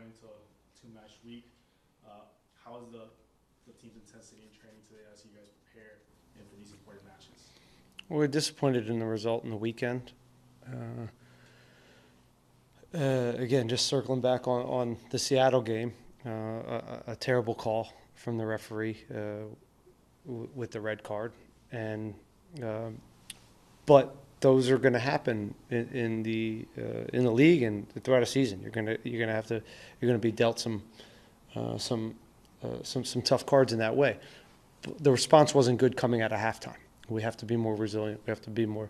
going into a two-match week. How is the team's intensity in training today as you guys prepare for these important matches? We're disappointed in the result in the weekend. Again, just circling back on the Seattle game, a terrible call from the referee with the red card, and but those are going to happen in the league and throughout a season. You're going to be dealt some tough cards in that way. The response wasn't good coming out of halftime. We have to be more resilient. We have to be more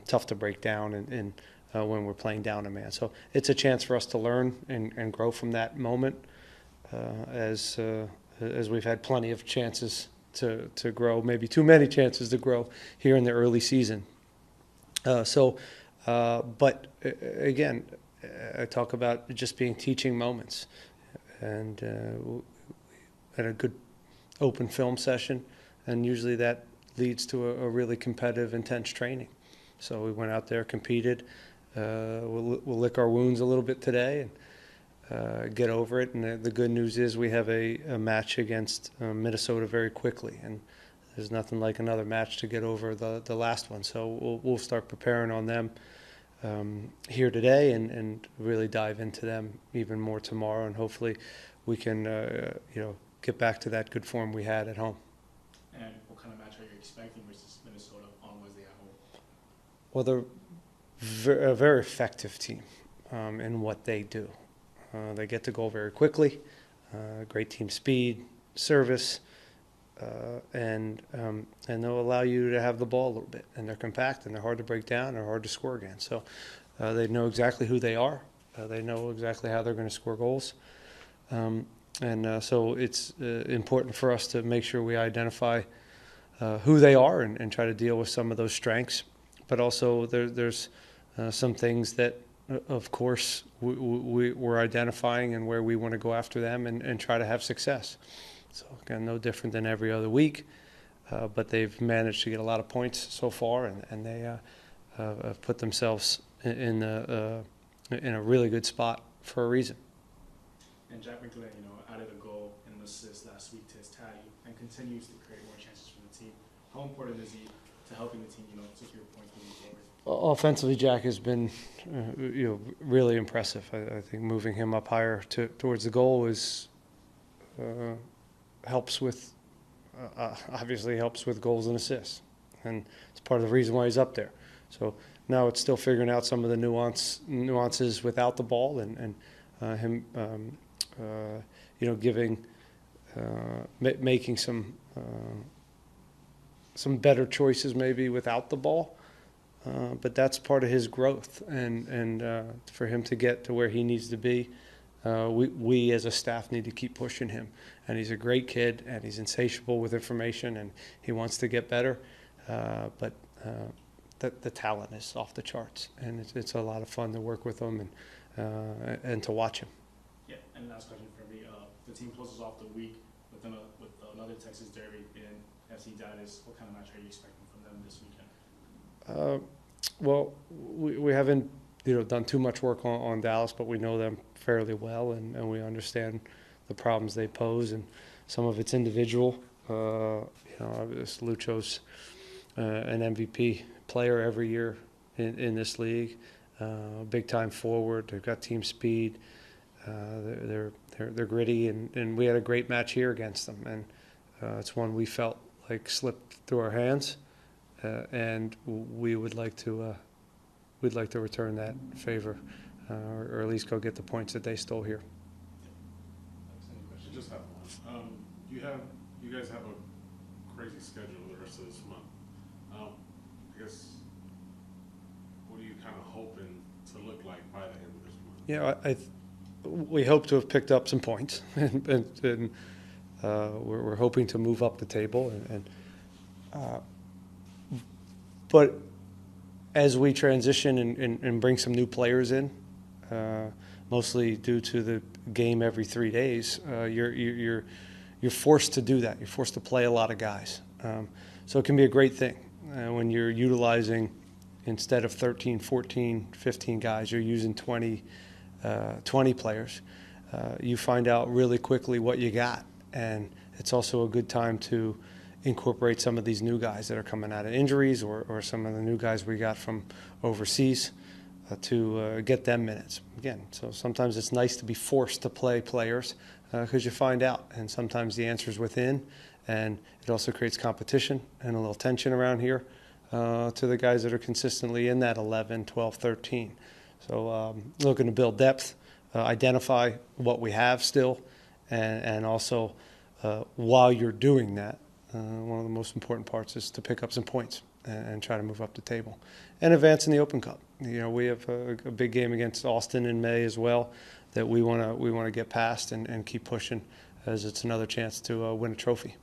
tough to break down and when we're playing down a man. So it's a chance for us to learn and grow from that moment as we've had plenty of chances to grow, maybe too many chances to grow here in the early season. But again, I talk about just being teaching moments, and had a good open film session, and usually that leads to a really competitive, intense training. So we went out there, competed. We'll lick our wounds a little bit today and get over it. And the good news is we have a match against Minnesota very quickly, and there's nothing like another match to get over the last one. So we'll start preparing on them here today and really dive into them even more tomorrow, and hopefully we can get back to that good form we had at home. And what kind of match are you expecting versus Minnesota on Wednesday at home? Well, they're a very effective team in what they do. They get the goal very quickly, great team speed, service, and they'll allow you to have the ball a little bit. And they're compact, and they're hard to break down, they're hard to score against. So they know exactly who they are. They know exactly how they're going to score goals. So it's important for us to make sure we identify who they are and try to deal with some of those strengths. But also there's some things that, of course, we're identifying and where we want to go after them and try to have success. So, again, no different than every other week, but they've managed to get a lot of points so far, and they have put themselves in a really good spot for a reason. And Jack McGlynn, added a goal and an assist last week to his tally and continues to create more chances for the team. How important is he to helping the team, secure points moving forward? Offensively, Jack has been, really impressive. I think moving him up higher towards the goal obviously helps with goals and assists, and it's part of the reason why he's up there. So now it's still figuring out some of the nuances without the ball, and him, making some better choices maybe without the ball. But that's part of his growth, and for him to get to where he needs to be, we as a staff need to keep pushing him. And he's a great kid, and he's insatiable with information, and he wants to get better. But the talent is off the charts, and it's a lot of fun to work with him and to watch him. Yeah, and last question for me. The team closes off the week with another Texas Derby in FC Dallas. What kind of match are you expecting from them this weekend? Well, we haven't done too much work on Dallas, but we know them fairly well, and we understand the problems they pose, and some of it's individual. Lucho's an MVP player every year in this league, big time forward. They've got team speed. They're gritty, and we had a great match here against them, and it's one we felt like slipped through our hands, and we'd like to return that favor, or at least go get the points that they stole here. I just have one. You guys have a crazy schedule the rest of this month. I guess, what are you kind of hoping to look like by the end of this month? We hope to have picked up some points, and we're hoping to move up the table, but as we transition and bring some new players in, mostly due to the game every 3 days, you're forced to do that. You're forced to play a lot of guys. So it can be a great thing when you're utilizing, instead of 13, 14, 15 guys, you're using 20 players. you find out really quickly what you got. And it's also a good time to incorporate some of these new guys that are coming out of injuries, or some of the new guys we got from overseas, to get them minutes. Again, so sometimes it's nice to be forced to play players because you find out, and sometimes the answer is within, and it also creates competition and a little tension around here to the guys that are consistently in that 11, 12, 13. So looking to build depth, identify what we have still, and also while you're doing that, one of the most important parts is to pick up some points and try to move up the table and advance in the Open Cup. We have a big game against Austin in May as well that we want to get past and keep pushing, as it's another chance to win a trophy.